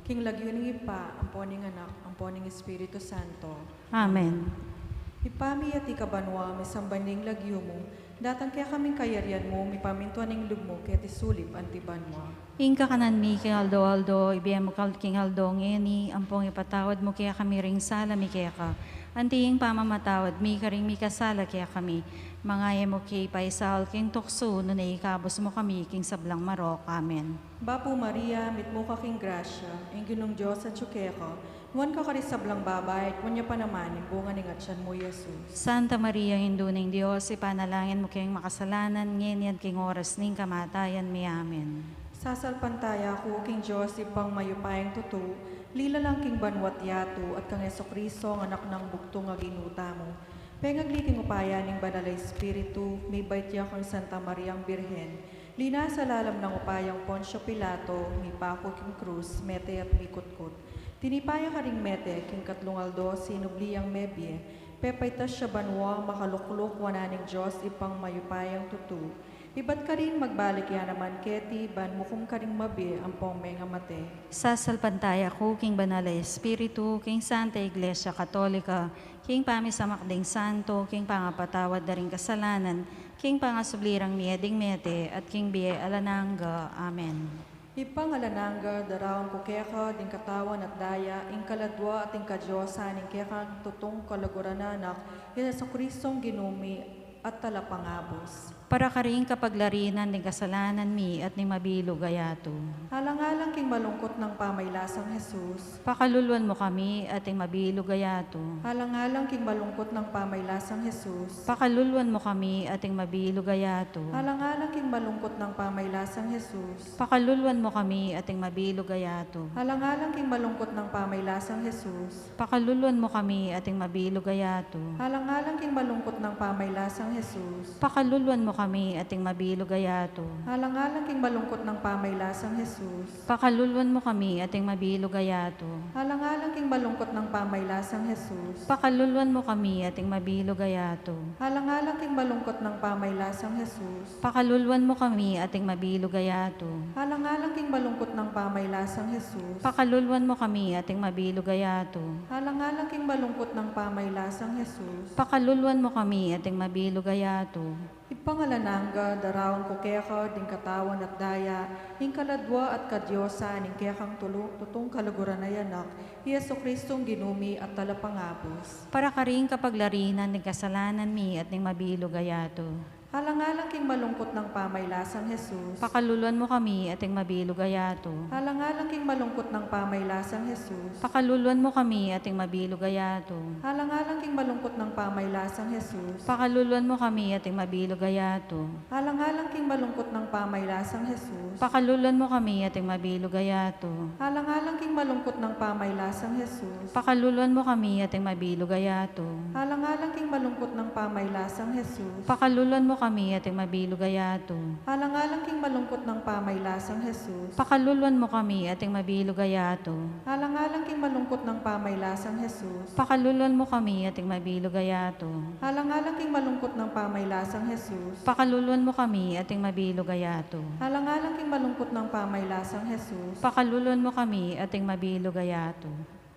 King lagyo ning ipa, ampo ning anak, ampo ning Espiritu Santo. Amen. Ipami at ikabanwa, may sambaning lagyo mo, datang kaya kaming kayarian mo, may pamintuan ning lugmo, kaya tisulip antiban mo. Ingka kanan mi, King Aldo, ibiyam mo King Aldo, ngeni, ampong ipatawad mo kaya kami ring sala, mi kaya ka. Antiing pamamatawad, mi karing mi kasala kaya kami. Mga mo kay paisal king tukso, no na ikabos mo kami king sablang marok. Amen. Bapo Maria, mitmo ka king grasya, ang ginong Diyos at tsukeko, nuwan ka karisablang babay, at wanya pa naman, yung bunga ng atyan mo, Jesus. Santa Maria, Hindu ng Diyos, ipanalangin mo kayong makasalanan, ngayon king oras ning kamatayan mi. Amen. Sasalpantaya ko, king Diyos, ipang mayupayang tuto, lila lang king banwat yato, at kang Esokristo, ang anak ng bugtong nga ginuta mo. Pengagliting upaya ning banalay espiritu, may baitya kang Santa Mariang Birhen, lina sa lalam ng upayang Poncio Pilato, may pako king krus, mete at mikutkot. Tinipaya ka ring mete, king katlungaldo, sinubliyang mebye, pepaytas siya banwa, makalukluk, wananing Diyos, ipang mayupayang tutu. Iba't ka rin magbalik yan naman, keti, ban mo kung ka rin mabi, ang pongme nga mate. Sasalpantaya ko, king banalay espiritu, king Santa Iglesia Katolika, king pamisamakding santo, king pangapatawad na ring kasalanan, king pangasublirang mieding mete, at king biye alananga. Amen. Ipangalananga, daraon ko keka, ding katawan at daya, ing kaladwa at ing kadyosa, ning keka, tutong kalagurananak, sa Kristong ginumi at talapangabos. Para karing kapaglarinan ng kasalanan mi at ni mabilo gayato. Halang-halang king malungkot ng pamaylasang Jesus. Pakaluluan mo kami at ing mabilo gayato. Halang-halang king malungkot ng pamaylasang Jesus. Pakaluluan mo kami at ing mabilo gayato. Halang-halang king malungkot ng pamaylasang Jesus. Pakaluluan mo kami at ing mabilo gayato. Halang-halang king malungkot ng pamaylasang Jesus. Pakaluluan mo kami at ing mabilo gayato. Halang-halang king malungkot ng pamaylasang Jesus. Pakaluluan mo kami at ing mabilo gayato. Halang-halang king malungkot ng pamaylasang Jesus. Pakaluluan mo kami at ing mabilo gayato. Halang-halang king malungkot ng pamaylasang Jesus. Pakaluluan mo kami at ing mabilo gayato. Halang-halang king malungkot ng pamaylasang Jesus. Pakaluluan mo kami at ing mabilo gayato. Halang-halang king malungkot ng pamaylasang Jesus. Pakaluluan mo kami at ing mabilo gayato. Halang-halang king malungkot ng pamaylasang Jesus. Pakaluluan mo kami at ing mabilo gayato. Ipangalananga, daraon ko keka, ding katawan at daya, ing kaladwa at kadyosa, ning kekang tutong kaluguran na yanak, Yeso Kristong ginumi at talapangapos. Para karing kapaglarinan ng kasalanan mi at ning mabilo gayato. Halang-halang king malungkot ng pamaylasang Jesus. Pakaluluan mo kami at ing mabilo gayato. Halang-halang king malungkot ng pamaylasang Jesus. Pakaluluan mo kami at ing mabilo gayato. Halang-halang king malungkot ng pamaylasang Jesus. Pakaluluan mo kami at ing mabilo gayato. Halang-halang king malungkot ng pamaylasang Jesus. Pakaluluan mo kami at ing mabilo gayato. Halang-halang king malungkot ng pamaylasang Jesus. Pakaluluan mo kami at ing mabilo gayato. Halang-halang king malungkot ng pamaylasang Jesus. Pakaluluan mo kami at ing mabilo gayato. Halang-halang king malungkot ng pamaylasang Jesus. Pakaluluan mo kami at ing mabilo gayato. Halang-halang king malungkot ng pamaylasang Jesus. Pakaluluan mo kami at ing mabilo gayato. Halang-halang king malungkot ng pamaylasang Jesus. Pakaluluan mo kami at ing mabilo gayato. Halang-halang king malungkot ng pamaylasang Jesus. Pakaluluan mo kami at ing mabilo gayato.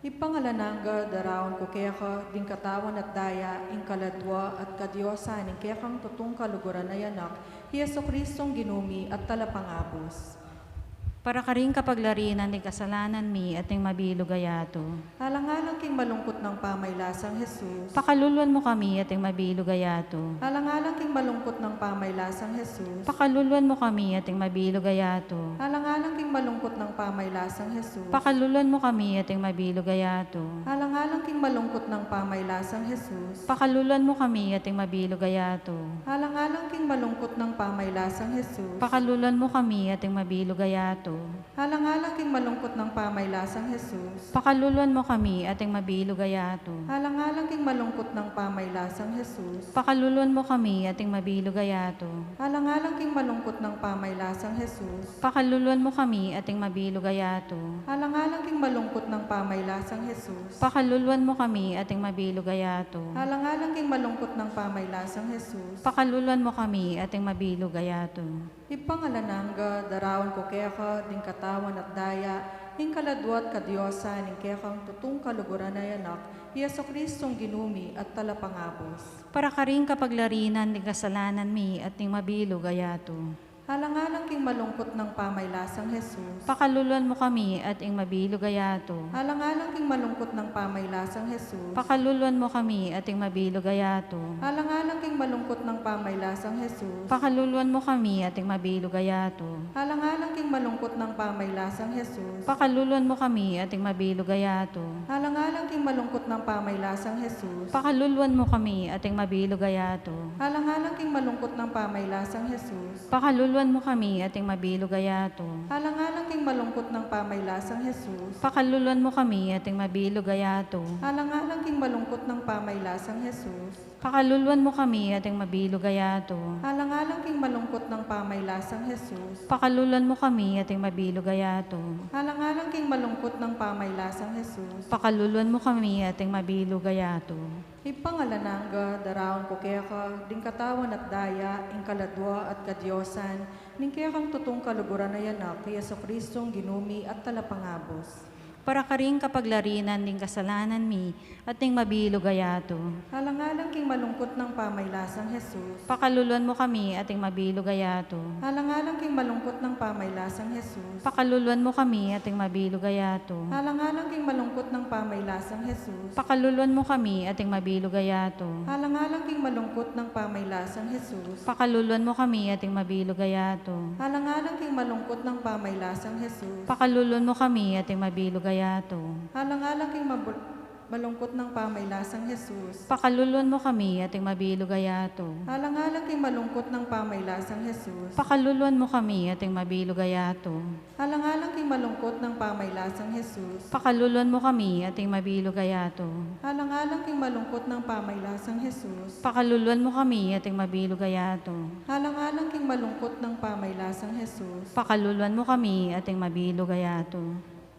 Ipangalananga, daraon ko keka, ding katawan at daya, ing kaladwa at kadyosa, ning kekang tutong kaluguran na yanak, Yeso Kristong ginumi at talapangabos. Para karing kapaglarinan ng kasalanan mi at ing mabilo gayato. Halang-halang king malungkot ng pamaylasang Jesus. Pakaluluan mo kami at ing mabilo gayato. Halang-halang king malungkot ng pamaylasang Jesus. Pakaluluan mo kami at ing mabilo gayato. Halang-halang king malungkot ng pamaylasang Jesus. Pakaluluan mo kami at ing mabilo gayato. Halang-halang king malungkot ng pamaylasang Jesus. Pakaluluan mo kami at ing mabilo gayato. Halang-halang king malungkot ng pamaylasang Jesus. Pakaluluan mo kami at ing mabilo gayato. Halang-halang king malungkot ng pamaylasang Jesus. Pakaluluan mo kami at ing mabilo gayato. Halang-halang king malungkot ng pamaylasang Jesus. Pakaluluan mo kami at ing mabilo gayato. Halang-halang king malungkot ng pamaylasang Jesus. Pakaluluan mo kami at ing mabilo gayato. Halang-halang king malungkot ng pamaylasang Jesus. Pakaluluan mo kami at ing mabilo gayato. Halang-halang king malungkot ng pamaylasang Jesus. Pakaluluan mo kami at ing mabilo gayato. Ipangalananga, daraon ko keka, ding katawan at daya, ing kaladwa at kadyosa, ning kekang tutong kaluguran na yanak, Yeso Kristong ginumi at talapangapos. Para karing kapaglarinan ng kasalanan mi at ing mabilo gayato. Alang-alang king malungkot ng pamaylasang Jesus. Pakaluluan mo kami at ing mabilog ayato. Alang-alang king malungkot ng pamaylasang Jesus. Pakaluluan mo kami at ing mabilog ayato. Alang-alang king malungkot ng pamaylasang Jesus. Pakaluluan mo kami at ing mabilog ayato. Alang-alang king malungkot ng pamaylasang Jesus. Pakaluluan mo kami at ing mabilog ayato. Alang-alang king malungkot ng pamaylasang Jesus. Pakaluluan mo kami at ing mabilog ayato. Alang-alang king malungkot ng pamaylasang Jesus. Pakaluluan mo kami at ing mabilog ayato. Alang-alang king malungkot ng pamaylasang Jesus. Pakaluluan mo kami at ing mabilog ayato. Alang-alang king malungkot ng pamaylasang Jesus. Pakaluluan mo kami at ing mabilog ayato. Alang-alang king malungkot ng pamaylasang Jesus. Pakaluluan mo kami at ing mabilog ayato. Alang-alang king malungkot ng pamaylasang Jesus. Pakaluluan mo kami at ing mabilog ayato. Ipangalananga, daraon ko keka, ding katawan at daya, ing kaladwa at kadyosan, ning kekang tutong kaluguran na yanak, kay Jesucristong ginumi at talapangabos. Para ka rin kapaglarinan din kasalanan mi at ing mabilog ayato. Alang-alang king malungkot ng pamaylasang Jesus. Pakaluluan mo kami at ing mabilog ayato. Alang-alang king malungkot ng pamaylasang Jesus. Pakaluluan mo kami at ing mabilog ayato. Alang-alang king malungkot ng pamaylasang Jesus. Pakaluluan mo kami at ing mabilog ayato. Alang-alang king malungkot ng pamaylasang Jesus. Pakaluluan mo kami at ing mabilog ayato. Alang-alang king malungkot ng pamaylasang Jesus. Pakaluluan mo kami at ing mabilog ayato. Alang-alang king malungkot ng pamaylasang Jesus. Pakaluluan mo kami at ing mabilog ayato. Alang-alang king malungkot ng pamaylasang Jesus. Pakaluluan mo kami at ing mabilog ayato. Alang-alang king malungkot ng pamaylasang Jesus. Pakaluluan mo kami at ing mabilog ayato. Alang-alang king malungkot ng pamaylasang Jesus. Pakaluluan mo kami at ing mabilog ayato. Alang-alang king malungkot ng pamaylasang Jesus. Pakaluluan mo kami at ing mabilog ayato.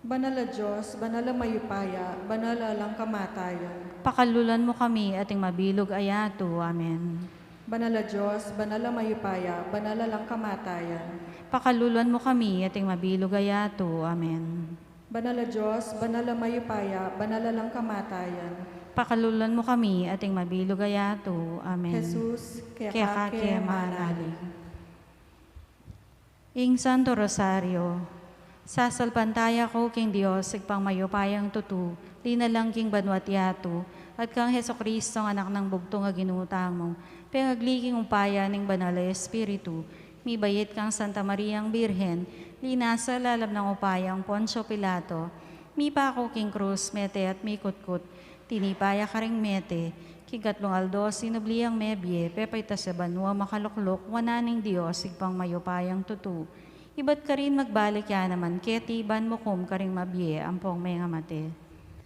Banala Diyos, banala mayupaya, banala lang kamatayan. Pakaluluan mo kami at ing mabilog ayato. Amen. Banala Diyos, banala mayupaya, banala lang kamatayan. Pakaluluan mo kami at ing mabilog ayato. Amen. Banala Diyos, banala mayupaya, banala lang kamatayan. Pakaluluan mo kami at ing mabilog ayato. Amen. Jesus, Kaya kake manalig. Ing Santo Rosario, sasalpantaya ko king Diyos, igpang mayupayang tutu, linalang king banwat yato, at kang Hesukristo ang anak ng bugtong nga ginutang mo, pengagliking upaya ning banal na Espiritu, mi bayit kang Santa Mariang Birhen, linasa lalab ng upayang Poncio Pilato, mi pako king krus, mete at mi kutkut, tinipaya ka ring mete, king katlong aldo, sinubliang mebye, pepayta sa banwa makaluklok, wananing Diyos, igpang mayupayang tutu, iba't ka rin magbalik ya naman, keti ban mo kum ka rin mabye, ampong may nga mate.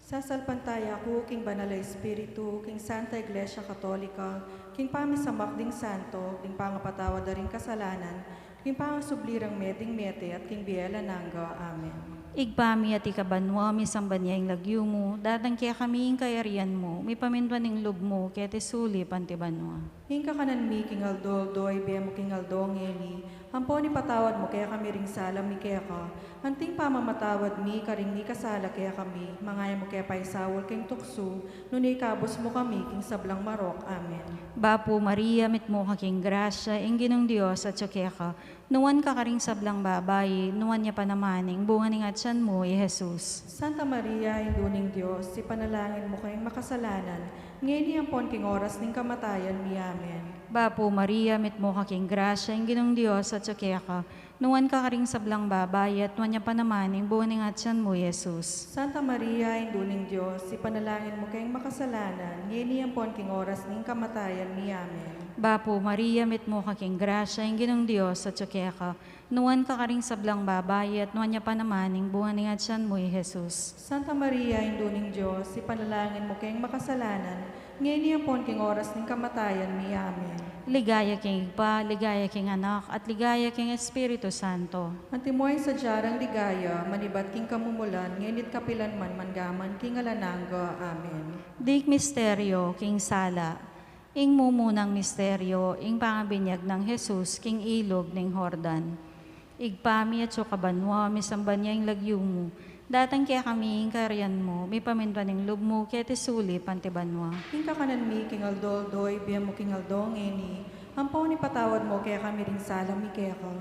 sasalpantaya ko, king banal na Espiritu, king Santa Iglesia Katolika, king pamisamak ding santo, king pangapatawad na ring kasalanan, king pangasublirang meding mete, at king biela nangga. Amen. Igpami at ikabanwa, misambanya yung lagyo mo, datang kaya kami yung kayarian mo, may pamintuan ng loob mo, kaya tisuli pantibanwa. Hingka kanan mi, king aldol, doy, biyemo king aldong ngeni, ampo ni patawad mo, kaya kami ring salam mi kaya ka, anting pamamatawad mi, karing ni kasala kaya kami, mangaya mo kaya paisawol king tukso, nun ikabos mo kami, king sablang marok. Amen. Bapo Maria, mit mo kaking grasya, inginong Diyos at kaya ka, nuwan ka karing sablang babae, nuwan niya panamaning, bunga ning atsan mo, Jesus. Santa Maria, induning Diyos, si panalangin mo kayong makasalanan, ngayon ampon king oras ning kamatayan mi. Amen. Bapo Maria, mit mo kaking grasya, inginong Diyos at kaya ka, nuwan ka karing sablang babae, at nuwan niya panamaning, bunga ning atsan mo, Jesus. Santa Maria, induning Diyos, si panalangin mo kayong makasalanan, ngayon ampon king oras ning kamatayan mi. Amen. Bapo Maria, mit mo kaking grasya, inginong Diyos at kaya ka, nuwan ka karing sablang babae, at nuwan niya panamaning, bunga ning atsan mo, Jesus. Santa Maria, induning Diyos, si panalangin mo kayong makasalanan, ngayon ampon king oras ning kamatayan mi. Amen. Ligaya king Igpa, ligaya king Anak, at ligaya king Espiritu Santo. Antimoy sa jarang ligaya, manibat king kamumulan, ngenit kapilan man manggaman king alanangga. Amen. Dik misteryo, king Sala. Ing mumunang misteryo, ing pangabinyag ng Jesus, king ilog ning Hordan. Igpami at sukabanwa, misamban niya ing lagyo mo. Datang kaya kami ing karyan mo, may pamintuan ing loob mo, kaya tisuli pantibanwa. Hingka kanan mi, king aldol, doy, biyam mo king aldong ngeni, ampaw ni patawad mo, kaya kami ring salam mi kaya ka.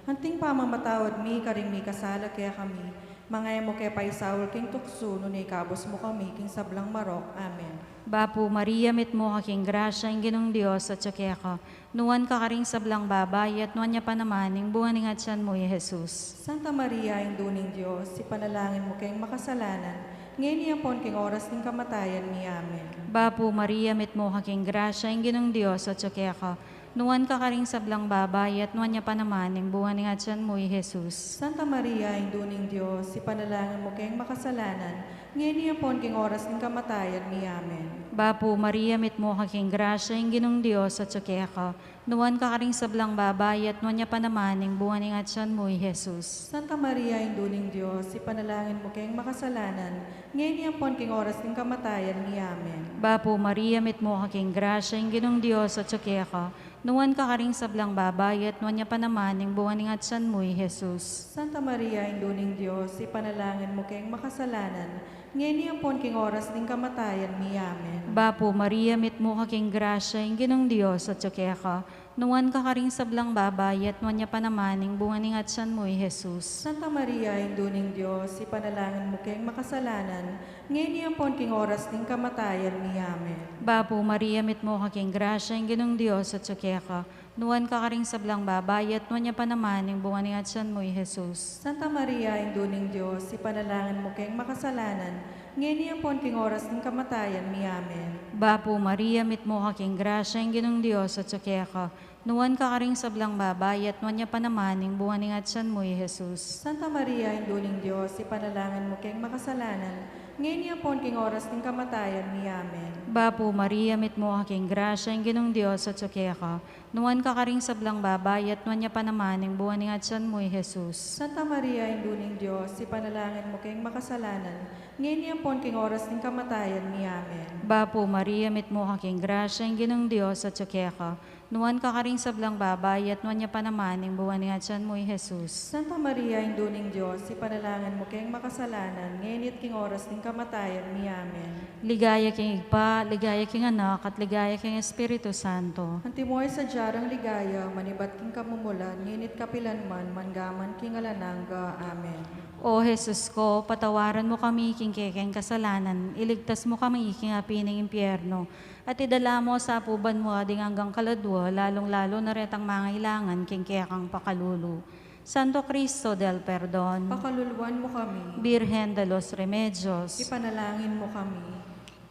Hanting pamamatawad mi, karing mi kasala kaya kami. Mga emo kaya paisawal king tukso, nunay kabos mo kami, king sablang marok. Amen. Bapo Maria, mit mo kaking grasya, ang ginong Diyos at sakya ka. Nuwan ka karing sablang babay, at nuwan niya pa naman, ang buwan ng atyan mo, Jesus. Santa Maria, Induning Diyos, si panalangin mo kayong makasalanan, ngayon iyapon king oras ng kamatayan ni Amen. Bapo Maria, mit mo kaking grasya, ang ginong Diyos at sakya ka. Nuwan ka karing sablang babay, at nuwan niya pa naman, ang buwan ng atyan mo, Jesus. Santa Maria, Induning Diyos, si panalangin mo kayong makasalanan, ngayon iyapon king oras ng kamatayan ni Amen. Bapo Maria, mit mo kaking grasya, ang ginong Diyos at sakya ka. Nuwan ka karing sablang babay, at nuwan niya pa naman, ang buwan ng atyan mo, Jesus. Santa Maria, Induning Diyos, si panalangin mo kayong makasalanan, ngayon iyapon king oras ng kamatayan ni Amen. Bapo Maria, mit mo kaking grasya, ang ginong Diyos at sakya ka. Nuwan ka karing sablang babay, at nuwan niya pa naman, ang buwan ng atyan mo, Jesus. Santa Maria, Induning Diyos, si panalangin mo kayong makasalanan, ngayon iyapon king oras ng kamatayan ni Amen. Bapo Maria, mit mo kaking grasya, ang ginong Diyos at sakya ka. Nuwan ka karing sablang babay, at nuwan niya pa naman, ang buwan ng atyan mo, Jesus. Santa Maria, Induning Diyos, si panalangin mo kayong makasalanan, ngayon iyapon king oras ng kamatayan ni Amen. Bapo Maria, mit mo kaking grasya, ang ginong Diyos at sakya ka. Nuwan ka karing sablang babay, at nuwan niya pa naman, ang buwan ng atyan mo, Jesus. Santa Maria, Induning Diyos, si panalangin mo kayong makasalanan, ngayon iyapon king oras ng kamatayan ni Amen. Bapo Maria, mit mo kaking grasya, ang ginong Diyos at sakya ka. Nuwan ka karing sablang babay, at nuwan niya pa naman, ang buwan ng atyan mo, Jesus. Santa Maria, Induning Diyos, si panalangin mo kayong makasalanan, ngayon iyapon king oras ng kamatayan ni Amen. Bapo Maria, mit mo kaking grasya, ang ginong Diyos at sakya ka. Nuwan ka karing sablang babay, at nuwan niya pa naman, ang buwan ng atyan mo, Jesus. Santa Maria, Induning Diyos, si panalangin mo kayong makasalanan, ngayon iyapon king oras ng kamatayan ni Amen. Bapo Maria, mit mo kaking grasya, ang ginong Diyos at sakya ka. Nuwan ka karing sablang babay, at nuwan niya pa naman, ang buwan ng atyan mo, Jesus. Santa Maria, Induning Diyos, si panalangin mo kayong makasalanan, ngayon at king oras ng kamatayan ni Amen. Ligaya king Igpa, ligaya king Anak, at ligaya king Espiritu Santo. Antimoy sa jarang ligaya, manibat king kamumulan, nginit kapilanman, manggaman king alanangga. Amen. O Jesus ko, patawaran mo kami king kekeng kasalanan, iligtas mo kami king api ng impyerno, at idala mo sa puban mo ading hanggang kaladwa, lalong-lalo na retang mga ilangan king kekang pakalulu. Santo Cristo del Perdon, Pakaluluan mo kami, Birhen de los Remedios, ipanalangin mo kami.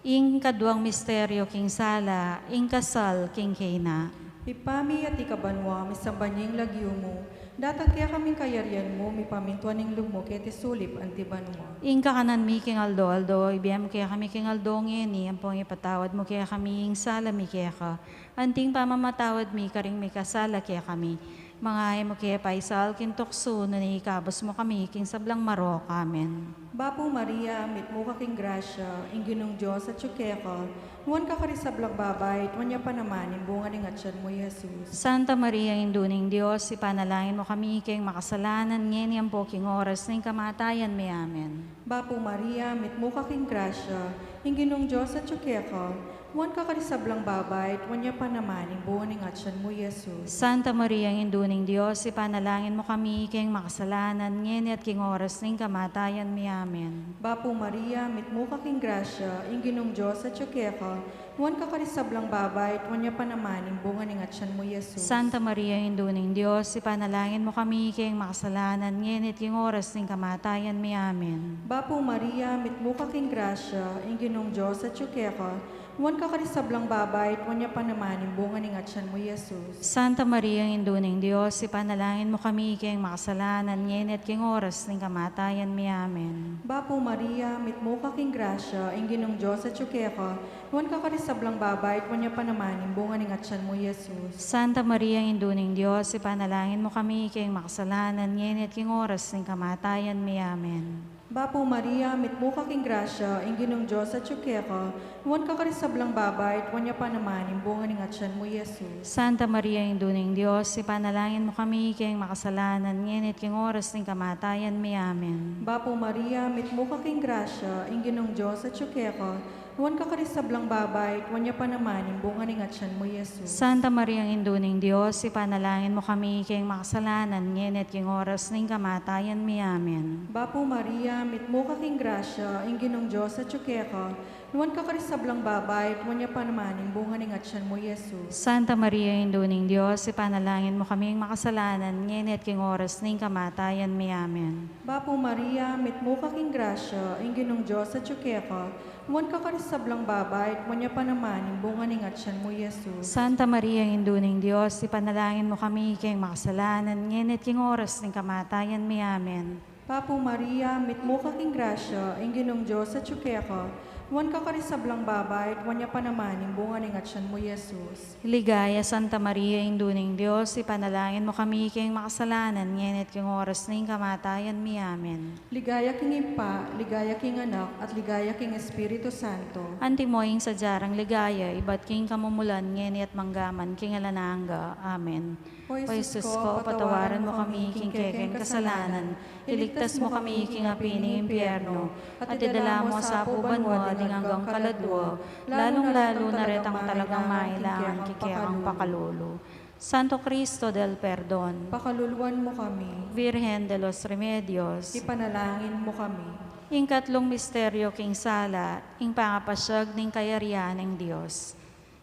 ing kaduang misteryo king Sala, ing kasal king Cana. Ipami at ikabanwa, misambanying lagyo mo, datag kaya kaming kayaryan mo, mipamintuan ng lumo, kaya tisulip antiban mo. Ing kakanan mi king Aldo, ibiyam kaya kami king Aldo ngeni, ang pong ipatawad mo kaya kami ing sala mi kaya ka. Anting pamamatawad mi karing mi kasala kaya kami. Mga ay mo kaya paisal king tukso, na naikabos mo kami king sablang marok. Amen. Bapo Maria, mit mo kaking grasya, inginong Diyos at tsukeka, nuwan ka karisablang babay, tuwan niya pa naman, yung bunga ng atyan mo, Jesus. Santa Maria, Induning Diyos, ipanalangin mo kami king makasalanan, ngeni ang po king oras ng kamatayan mi. Amen. Bapo Maria, mit mo kaking grasya, inginong Diyos at tsukeka, nuwan ka karisablang babay, tuwan niya pa naman, yung bunga ng atyan mo, Jesus. Santa Maria, Induning Diyos, ipanalangin mo kami king makasalanan, ngeni at king oras ng kamatayan mi. Amen. Bapo Maria, mit mo kaking grasya, inginong Diyos at tsukeka, nuwan ka karisablang babay, tuwan niya pa naman, yung bunga ng atyan mo, Jesus. Santa Maria, Induning Diyos, ipanalangin mo kami king makasalanan, ngeni at king oras ng kamatayan mi. Amen. Bapo Maria, mit mo kaking grasya, inginong Diyos at tsukeka, nuwan ka karisablang babay, tuwan niya pa naman, yung bunga ng atyan mo, Jesus. Santa Maria, Induning Diyos, ipanalangin mo kami king makasalanan, ngeni at king oras ng kamatayan mi. Amen. Bapo Maria, mit mo kaking grasya, inginong Diyos at tsukeka, nuwan ka karisablang babay, tuwan niya pa naman, yung bunga ng atyan mo, Jesus. Santa Maria, Induning Diyos, ipanalangin mo kami king makasalanan, ngeni at king oras ng kamatayan mi. Amen. Bapo Maria, mit mo kaking grasya, inginong Diyos at tsukeka, nuwan ka karisablang babay, tuwan niya pa naman, yung bunga ng atyan mo, Jesus. Santa Maria, Induning Diyos, ipanalangin mo kami king makasalanan, ngeni at king oras ng kamatayan mi. Amen. Bapo Maria, mit mo kaking grasya, inginong Diyos at tsukeka, nuwan ka karisablang babay, tuwanya pa naman, imbungan ng atyan mo, Yesus. Santa Maria, ang Induning Diyos, ipanalangin mo kami king makasalanan, ngayon at king oras ng kamatayan mi. Amen. Bapo Maria, mitmo ka king grasya, inginong Diyos at tsukeka, nuwan ka karisablang babay, tuwanya pa naman, imbungan ng atyan mo, Yesus. Santa Maria, Induning Diyos, ipanalangin mo kami makasalanan, ngayon at king oras ng kamatayan mi. Amen. Bapo Maria, mitmo ka king grasya, inginong Diyos at tsukeka, nuwan ka karisablang babay, tuwanya pa naman, imbungan ng atyan mo, Yesus. Santa Maria, Induning Diyos, ipanalangin mo kami king makasalanan, ngayon at king oras ng kamatayan mi. Amen. Bapo Maria, mitmo ka king grasya, inginong Diyos at tsukeka, nuwan ka karisablang babay, tuwanya pa naman, imbungan ng atyan mo, Yesus. Ligaya, Santa Maria, Induning Diyos, ipanalangin mo kami king makasalanan, ngayon at king oras ng kamatayan mi. Amen. Ligaya king Ipa, ligaya king Anak, at ligaya king Espiritu Santo. Antimoing sa jarang ligaya, iba't king kamumulan, ngeni at manggaman, king alananga. Amen. O Jesus ko, patawaran mo kami, king kekeng kasalanan, iligtas mo kami, king api ng impyerno, at idala mo sa puban mo, ading hanggang kaladwa, lalong-lalo na retang talagang mailangan, kikekang pakalulu. Santo Cristo del Perdon, Pakaluluan mo kami, Virgen de los Remedios, ipanalangin mo kami. ing katlong misteryo king sala, ing pangapasyag ning kayarian ng Diyos.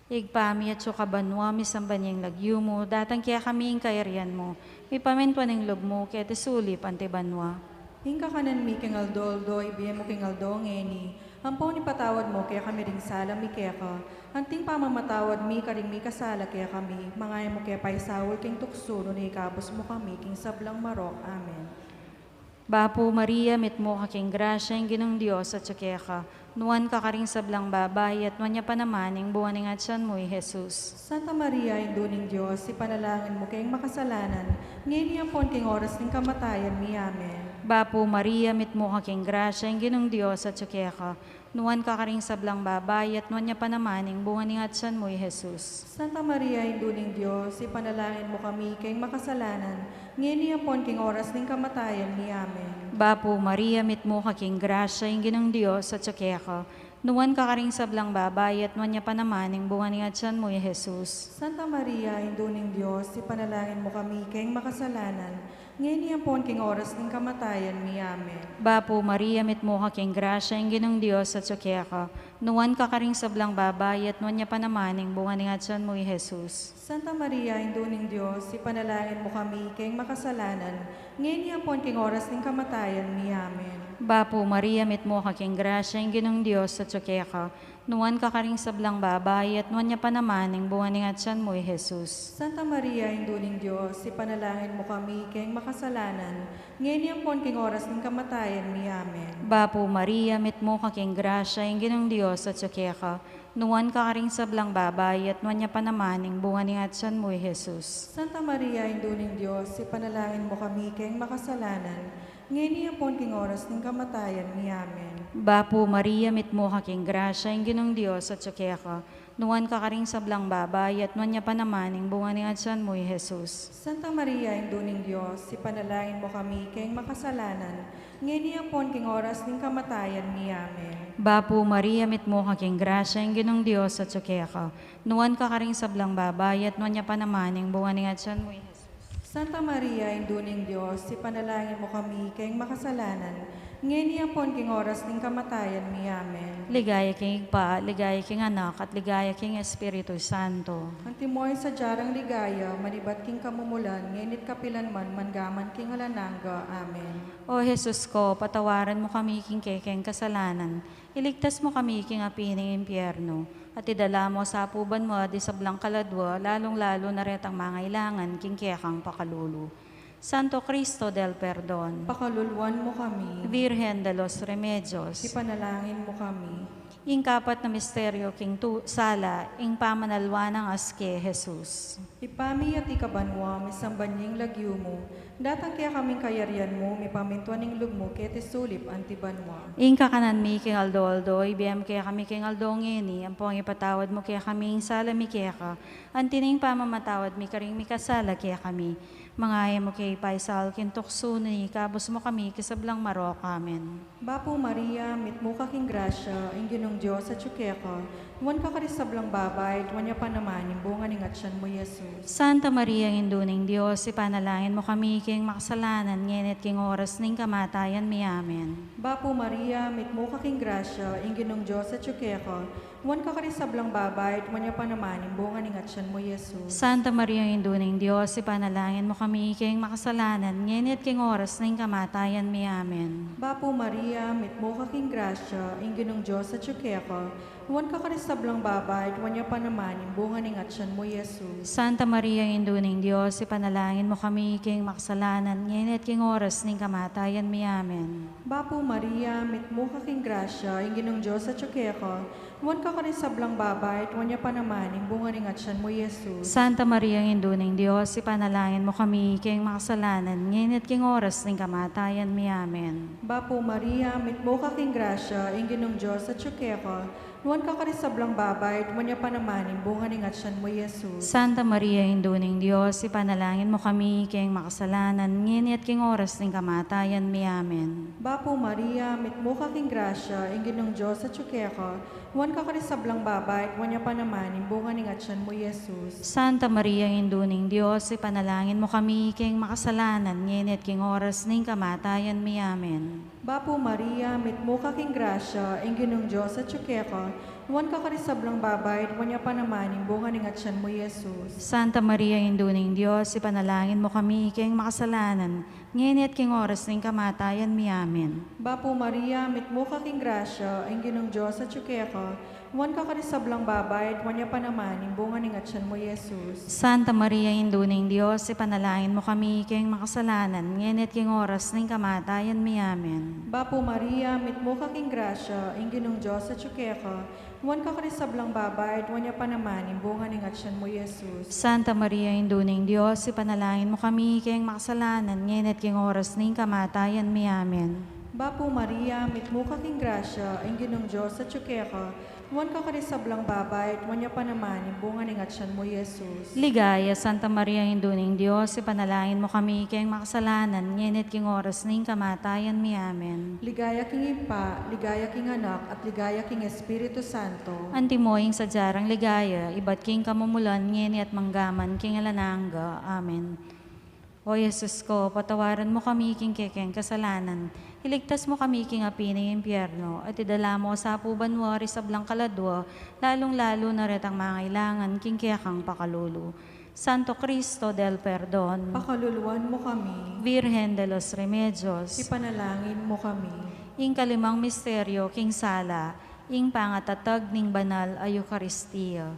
Igpami at sukabanwa, misambanyang lagyumo, datang kaya kami ing kayarian mo, ipamintwa ng lob mo, kaya tisulip antibanwa. Hingka kanan mi king Aldoldo, ibigay mo king Aldo ngeni. Ampaw ni patawad mo, kaya kami ring sala mi kaya ka. Anting pamamatawad mi, karing mi kasala kaya kami. Mangay mo kaya paisawol king tukso, no ikapos mo kami, king sablang marok. Amen. Bapo Maria, mitmo ka king grasya, ing ginong Diyos at tsukeka, nuwan ka karing sablang babay, at nuwan niya pa naman, ing buwan ng atyan mo, Jesus. Santa Maria, Induning Diyos, ipanalangin mo kayong makasalanan, ngayon iyapon king oras ng kamatayan mi. Amen. Bapo Maria, mitmo ka king grasya, ing ginong Diyos at tsukeka, nuwan ka karing sablang babay, at nuwan niya pa naman, ing buwan ng atyan mo, Jesus. Santa Maria, Induning Diyos, ipanalangin mo kami kayong makasalanan, ngayon iyapon king oras ng kamatayan mi. Amen. Bapo Maria, mitmo ka king grasya, ing ginong Diyos at tsukeka, nuwan ka karing sablang babay, at nuwan niya pa naman, ing buwan ng atyan mo, Jesus. Santa Maria, Induning Diyos, ipanalangin mo kami kayong makasalanan, ngayon iyapon king oras ng kamatayan mi. Amen. Bapo Maria, mitmo ka king grasya, ing ginong Diyos at tsukeka, nuwan ka karing sablang babay, at nuwan niya pa naman, ing buwan ng atyan mo, Jesus. Santa Maria, Induning Diyos, ipanalangin mo kami kayong makasalanan, ngayon iyapon king oras ng kamatayan mi. Amen. Bapo Maria, mitmo ka king grasya, ing ginong Diyos at tsukeka, nuwan ka karing sablang babay, at nuwan niya pa naman, ing buwan ng atyan mo, Jesus. Santa Maria, Induning Diyos, ipanalangin mo kami kayong makasalanan, ngayon iyapon king oras ng kamatayan mi. Amen. Bapo Maria, mitmo ka king grasya, ing ginong Diyos at tsukeka, nuwan ka karing sablang babay, at nuwan niya pa naman, ing buwan ng atyan mo, Jesus. Santa Maria, Induning Diyos, ipanalangin mo kami kayong makasalanan, ngayon iyapon king oras ng kamatayan mi. Amen. Bapo Maria, mitmo ka king grasya, ing ginong Diyos at tsukeka, nuwan ka karing sablang babay, at nuwan niya pa naman, ing buwan ng atyan mo, Jesus. Santa Maria, Induning Diyos, ipanalangin mo kami kayong makasalanan, ngayon iyapon king oras ng kamatayan mi. Amen. Bapo Maria, mitmo ka king grasya, ing ginong Diyos at tsukeka, nuwan ka karing sablang babay, at nuwan niya pa naman, ing buwan ng atyan mo, Jesus. Santa Maria, Induning Diyos, ipanalangin mo kami kayong makasalanan, ngayon iyapon king oras ng kamatayan mi. Amen. Ligaya king Igpa, ligaya king Anak, at ligaya king Espiritu Santo. Antimoy sa jarang ligaya, manibat king kamumulan, ngayon kapilan man, manggaman king halananga. Amen. O Jesus ko, patawaran mo kami king kekeng kasalanan, iligtas mo kami king api ng impyerno, at idala mo sa puban mo di sablang kaladwa, lalong-lalo na retang mangailangan king kekang pakalulu. Santo Cristo del Perdon, Pakaluluan mo kami, Virgen de los Remedios, ipanalangin mo kami. ing kapat na misteryo king sala, ing pamanalwa ng aske, Jesus. Ipami at ikabanwa, misambanying lagyo mo, datang kaya kaming kayarian mo, may pamintuan ng lug mo, kaya tisulip antibanwa. Ing kakanan mi king Aldo, ibiyam kaya kami king Aldo ngeni, ang pong ipatawad mo kaya kami ing sala mi kaya ka, antining pamamatawad mi karing mi kasala kaya kami. Mangaya mo kay paisal kintukso ni kabos mo kami kisablang marok. Amen. Bapo Maria, mit mo kaking grasya, inginong Diyos at tsukeka, huwan ka karisablang babay, tuwan niya pa naman, imbunga ning atsyan mo, Jesus. Santa Maria, induning Diyos, ipanalangin mo kami king makasalanan, ngenit king oras ning kamatayan mi. Amen. Bapo Maria, mit mo kaking grasya, inginong Diyos at tsukeka, huwan ka karisablang babay, tuwan niya pa naman, imbunga ning atsyan mo, Jesus. Santa Maria, induning Diyos, ipanalangin mo kami king makasalanan, ngenit king oras ning kamatayan mi. Amen. Bapo Maria, mit mo kaking grasya, inginong Diyos at tsukeka, huwan ka karisablang babay, tuwan niya pa naman, imbunga ning atsyan mo, Jesus. Santa Maria, induning Diyos, ipanalangin mo kami king makasalanan, ngenit king oras ning kamatayan mi. Amen. Bapo Maria, mit mo kaking grasya, inginong Diyos at tsukeka, huwan ka karisablang babay, tuwan niya pa naman, imbunga ning atsyan mo, Jesus. Santa Maria, induning Diyos, ipanalangin mo kami king makasalanan, ngenit king oras ning kamatayan mi. Amen. Bapo Maria, mit mo kaking grasya, inginong Diyos at tsukeka, huwan ka karisablang babay, tuwan niya pa naman, imbunga ning atsyan mo, Jesus. Santa Maria, induning Diyos, ipanalangin mo kami king makasalanan, ngenit king oras ning kamatayan mi. Amen. Bapo Maria, mit mo kaking grasya, inginong Diyos at tsukeka, huwan ka karisablang babay, tuwan niya pa naman, imbunga ning atsyan mo, Jesus. Santa Maria, induning Diyos, ipanalangin mo kami king makasalanan, ngenit king oras ning kamatayan mi. Amen. Bapo Maria, mit mo kaking grasya, inginong Diyos at tsukeka, huwan ka karisablang babay, tuwan niya pa naman, imbunga ning atsyan mo, Jesus. Santa Maria, induning Diyos, ipanalangin mo kami king makasalanan, ngenit king oras ning kamatayan mi. Amen. Bapo Maria, mit mo kaking grasya, inginong Diyos at tsukeka, huwan ka karisablang babay, tuwan niya pa naman, imbunga ning atsyan mo, Jesus. Santa Maria, induning Diyos, ipanalangin mo kami king makasalanan, ngenit king oras ning kamatayan mi. Amen. Bapo Maria, mit mo kaking grasya, inginong Diyos at tsukeka, huwan ka karisablang babay, tuwan niya pa naman, imbunga ning atsyan mo, Jesus. Santa Maria, induning Diyos, ipanalangin mo kami king makasalanan, ngenit king oras ning kamatayan mi. Amen. Bapo Maria, mit mo kaking grasya, inginong Diyos at tsukeka, huwan ka karisablang babay, tuwan niya pa naman, imbunga ning atsyan mo, Jesus. Ligaya, Santa Maria, induning Diyos, ipanalangin mo kami king makasalanan, ngenit king oras ning kamatayan mi. Amen. Ligaya king Ipa, ligaya king Anak, at ligaya king Espiritu Santo. Antimoing sa jarang ligaya, iba't king kamumulan, ngeni at manggaman, king alananga. Amen. O Jesus ko, patawaran mo kami king kekeng kasalanan, iligtas mo kami king api ng impyerno, at idala mo sa pubanwa risablang kaladwa, lalong-lalo na retang mangailangan king kekang pakalulu. Santo Cristo del Perdon, Pakaluluan mo kami, Virgen de los Remedios, ipanalangin mo kami. ing kalimang misteryo, king sala, ing pangatatag ning banal ay Eucharistia.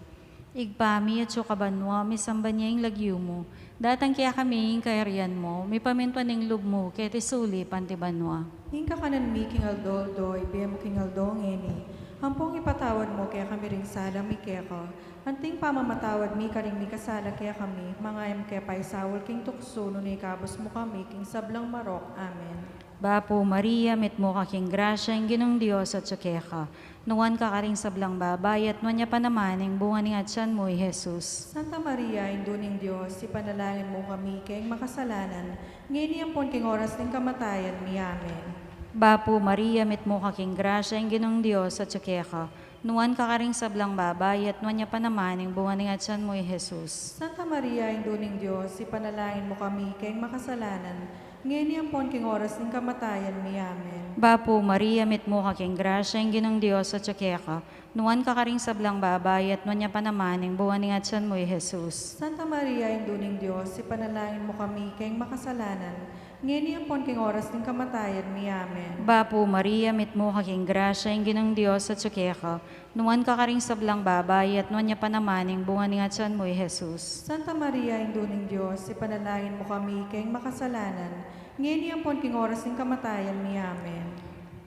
Igpami at sukabanwa, misamba niya ing lagyo mo, datang kaya kami ing kairian mo, may pamintuan ning lub mo, kaya tisuli pantibanwa. Hingka kanan mi king Aldoldo, ibiyam king Aldong eni. Hampong ipatawad mo kaya kami ring sala mi keka. Anting pamamatawad mi karing mi kasala kaya kami, mga kaya paisawal king tukso, no ikabos mo kami king sablang marok. Amen. Bapo Maria, mit mo kaking grasya, ang ginong Diyos at tsukeka. Nuwan ka karing sablang babay, at nuwan niya pa naman, ang bunga ni atyan mo, Jesus. Santa Maria, induning Diyos, ipanalangin mo kami kayong makasalanan, ngayon iyang king oras ng kamatayan mi. Amen. Bapo Maria, mit mo kaking grasya, ang ginong Diyos at tsukeka. Nuwan ka karing sablang babay, at nuwan niya pa naman, ang bunga ni atyan mo, Jesus. Santa Maria, induning Diyos, ipanalangin mo kami kayong makasalanan, ngayon iyang king oras ng kamatayan mi. Amen. Bapo Maria, mit mo kaking grasya, ang ginong Diyos at tsukeka. Nuwan ka karing sablang babay, at nuwan niya pa naman, ang bunga ni atyan mo, Jesus. Santa Maria, induning Diyos, ipanalangin mo kami kayong makasalanan, ngayon iyang king oras ng kamatayan mi. Amen. Bapo Maria, mit mo kaking grasya, ang ginong Diyos at tsukeka. Nuwan ka karing sablang babay, at nuwan niya pa naman, ang bunga ni atyan mo, Jesus. Santa Maria, induning Diyos, ipanalangin mo kami kayong makasalanan, ngayon iyang king oras ng kamatayan mi. Amen.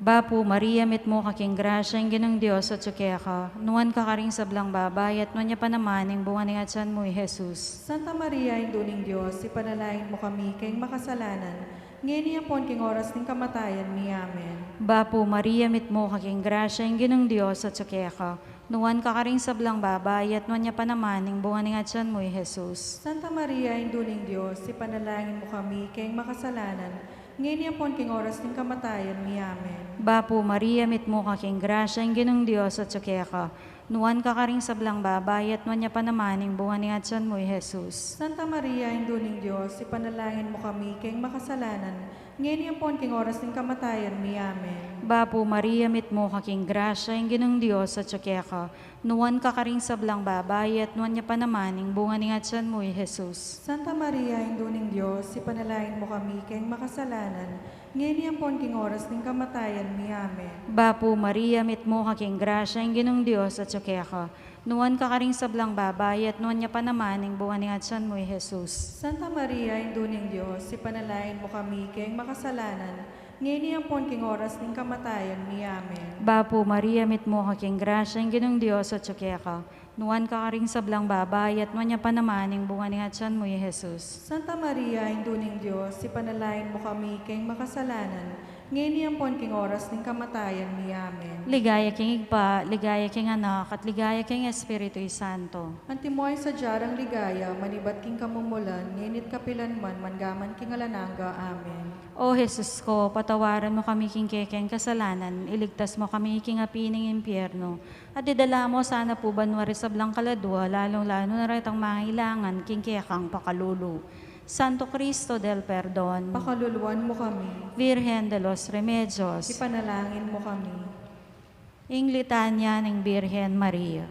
Bapo Maria, mit mo kaking grasya, ang ginong Diyos at tsukeka. Nuwan ka karing sablang babay, at nuwan niya pa naman, ang bunga ni atyan mo, Jesus. Santa Maria, induning Diyos, ipanalangin mo kami kayong makasalanan, ngayon iyang king oras ng kamatayan mi. Amen. Bapo Maria, mit mo kaking grasya, ang ginong Diyos at tsukeka. Nuwan ka karing sablang babay, at nuwan niya pa naman, ning bunga ni atyan mo, Jesus. Santa Maria, Induling Diyos, ipanalangin mo kami kayong makasalanan, ngayon yapon king oras ng kamatayan mi. Amen. Bapo Maria, mit mo ka king grasya, ang ginong Diyos at sakya ka. Nuwan ka karing sablang babay, at nuwan niya pa naman, ning bunga ni atyan mo, Jesus. Santa Maria, Induling Diyos, ipanalangin mo kami kayong makasalanan, ngayon yapon king oras ng kamatayan mi. Amen. Bapo Maria, mit mo ka king grasya, ang ginong Diyos at sakya ka. Nuwan ka karing sablang babay, at nuwan niya pa naman, ning bunga ni atyan mo, Jesus. Santa Maria, Induling Diyos, ipanalangin mo kami kayong makasalanan, ngayon yapon king oras ng kamatayan mi. Amen. Bapo Maria, mit mo ka king grasya, ang ginong Diyos at sakya ka. Nuwan ka karing sablang babay, at nuwan niya pa naman, ning bunga ni atyan mo, Jesus. Santa Maria, Induling Diyos, ipanalangin mo kami kayong makasalanan, ngayon yapon king oras ng kamatayan mi. Amen. Bapo Maria, mit mo ka king grasya, ang ginong Diyos at sakya ka. Nuwan ka karing sablang babay, at nuwan niya pa naman, ning bunga ni atyan mo, Jesus. Santa Maria, Induling Diyos, ipanalangin mo kami kayong makasalanan, ngayon yapon king oras ng kamatayan mi. Amen. Ligaya king igpa, ligaya king anak, at ligaya king Espiritu Santo. Antimoy sa jarang ligaya, manibat king kamumulan, nginit kapilanman, mangaman king alananga. Amen. O Jesus ko, patawaran mo kami king kekeng kasalanan, iligtas mo kami king api ng impyerno, at idala mo sana po banwari sa blang kaladwa, lalong-lalo na rin ang mangailangan king kekang pakalulu. Santo Cristo del Perdon, Pakaluluan mo kami, Virgen de los Remedios, ipanalangin mo kami. ing litanya ng Birhen Maria.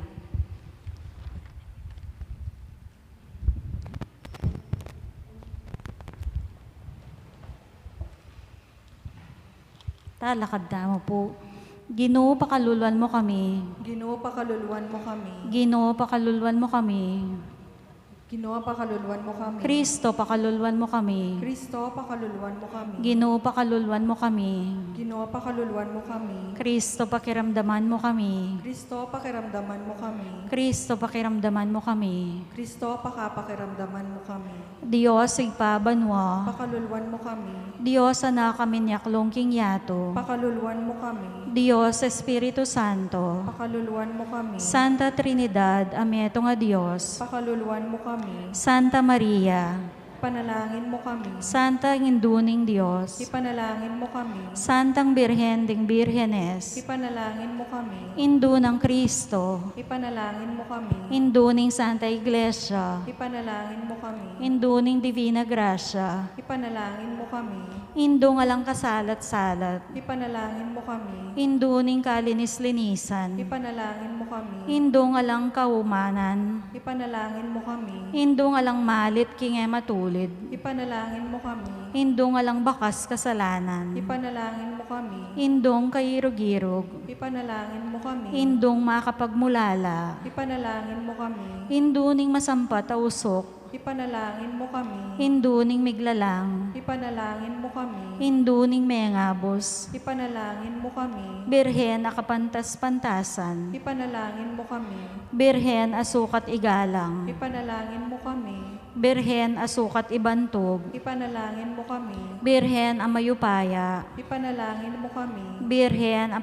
Talakad mo po. Ginoo, pakaluluan mo kami. Ginoo, pakaluluan mo kami. Ginoo, pakaluluan mo kami. Ginoo, pakaluluan mo kami. Kristo, pakaluluan mo kami. Kristo, pakaluluan mo kami. Ginoo, pakaluluan mo kami. Ginoo, pakaluluan mo kami. Kristo, pakiramdaman mo kami. Kristo, pakiramdaman mo kami. Kristo, pakiramdaman mo kami. Kristo, pakiramdaman mo kami. Diyos, igpabanwa. Pakaluluan mo kami. Diyos, anak kami niyaklong king yato. Pakaluluan mo kami. Diyos, Espiritu Santo. Pakaluluan mo kami. Santa Trinidad, ameto nga Diyos. Pakaluluan mo kami. Santa Maria. Panalangin mo kami. Santa Induning Diyos. Ipanalangin mo kami. Santang Birhen ding Birhenes. Ipanalangin mo kami. Indu ng Kristo. Ipanalangin mo kami. Induning Santa Iglesia. Ipanalangin mo kami. Induning Divina Gracia. Ipanalangin mo kami. Indu nga lang kasalat-salat. Ipanalangin mo kami. Induning kalinis-linisan. Ipanalangin mo kami. Indu nga lang kaumanan. Ipanalangin mo kami. Indu nga lang malit king matulid. Ipanalangin mo kami. Indu nga lang bakas kasalanan. Ipanalangin mo kami. Indong kairog-irog. Ipanalangin mo kami. Indong makapagmulala. Ipanalangin mo kami. Induning masampat a usok. Ipanalangin mo kami. Induning miglalang. Ipanalangin mo kami. Induning mengabos. Ipanalangin mo kami. Birhen akapantas-pantasan. Ipanalangin mo kami. Birhen asukat igalang. Ipanalangin mo kami. Birhen asukat ibantog. Ipanalangin mo kami. Birhen ang mayupaya. Ipanalangin mo kami. Birhen ang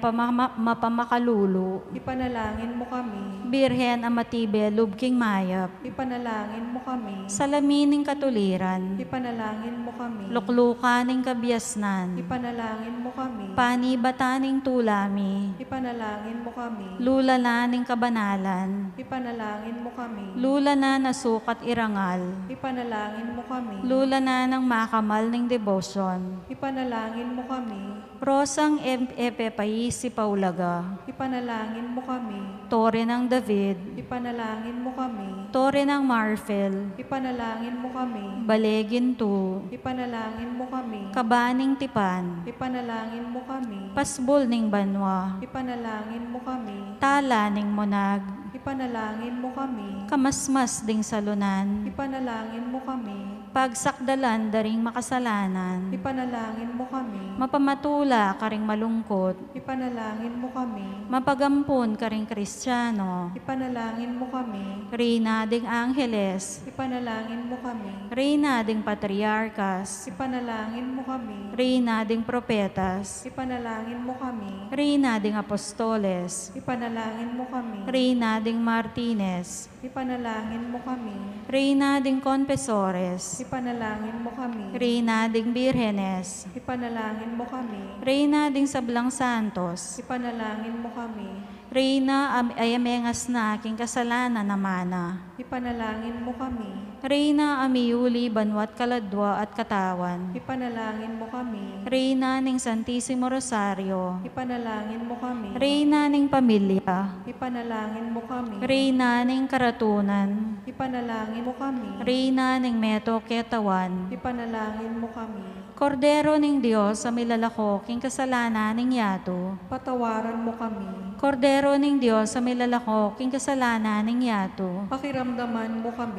mapamakalulu. Ipanalangin mo kami. Birhen ang matibe lubking mayap. Ipanalangin mo kami. Salamining katuliran. Ipanalangin mo kami. Luklukaning kabiasnan. Ipanalangin mo kami. Panibataning tulami. Ipanalangin mo kami. Lulalaning kabanalan. Ipanalangin mo kami. Lula na nasukat irangal. Ipanalangin mo kami. Lula na ng makamal ng devotion. Ipanalangin mo kami. Rosang Epepay si Paulaga. Ipanalangin mo kami. Tore ng David. Ipanalangin mo kami. Tore ng Marfel. Ipanalangin mo kami. Balegin tu. Ipanalangin mo kami. Kabaning tipan. Ipanalangin mo kami. Pasbol ning banwa. Ipanalangin mo kami. Tala ning monag. Ipanalangin mo kami. Kamasmas ding salunan. Ipanalangin mo kami. mapagsakdalan daring makasalanan, Ipanalangin mo kami. mapamatula karing malungkot, Ipanalangin mo kami. mapagampun karing Kristiyano, Ipanalangin mo kami. Reyna ding Angeles, Ipanalangin mo kami. Reyna ding Patriarkas, Ipanalangin mo kami. Reyna ding Propetas, Ipanalangin mo kami. Reyna ding Apostoles, Ipanalangin mo kami. Reyna ding Martínez, Ipanalangin mo kami. Reyna ding Confesores, Ipanalangin mo kami. Reyna ding Birhenes, Ipanalangin mo kami. Reyna ding Sablang Santos, Ipanalangin mo kami. Reyna ayamengas na aking kasalanan na mana, Ipanalangin mo kami. Reyna amiuli banwat kaladwa at katawan, Ipanalangin mo kami. Reyna ning Santissimo Rosario, Ipanalangin mo kami. Reyna ning Pamilya, Ipanalangin mo kami. Reyna ning Karatunan, Ipanalangin mo kami. Reyna ning Meto Ketawan, Ipanalangin mo kami. Kordero ning Dios sa milalako king kasalanan ning yato, Patawaran mo kami. Kordero ning Dios sa milalako king kasalanan ning yato, Pakiramdaman mo kami.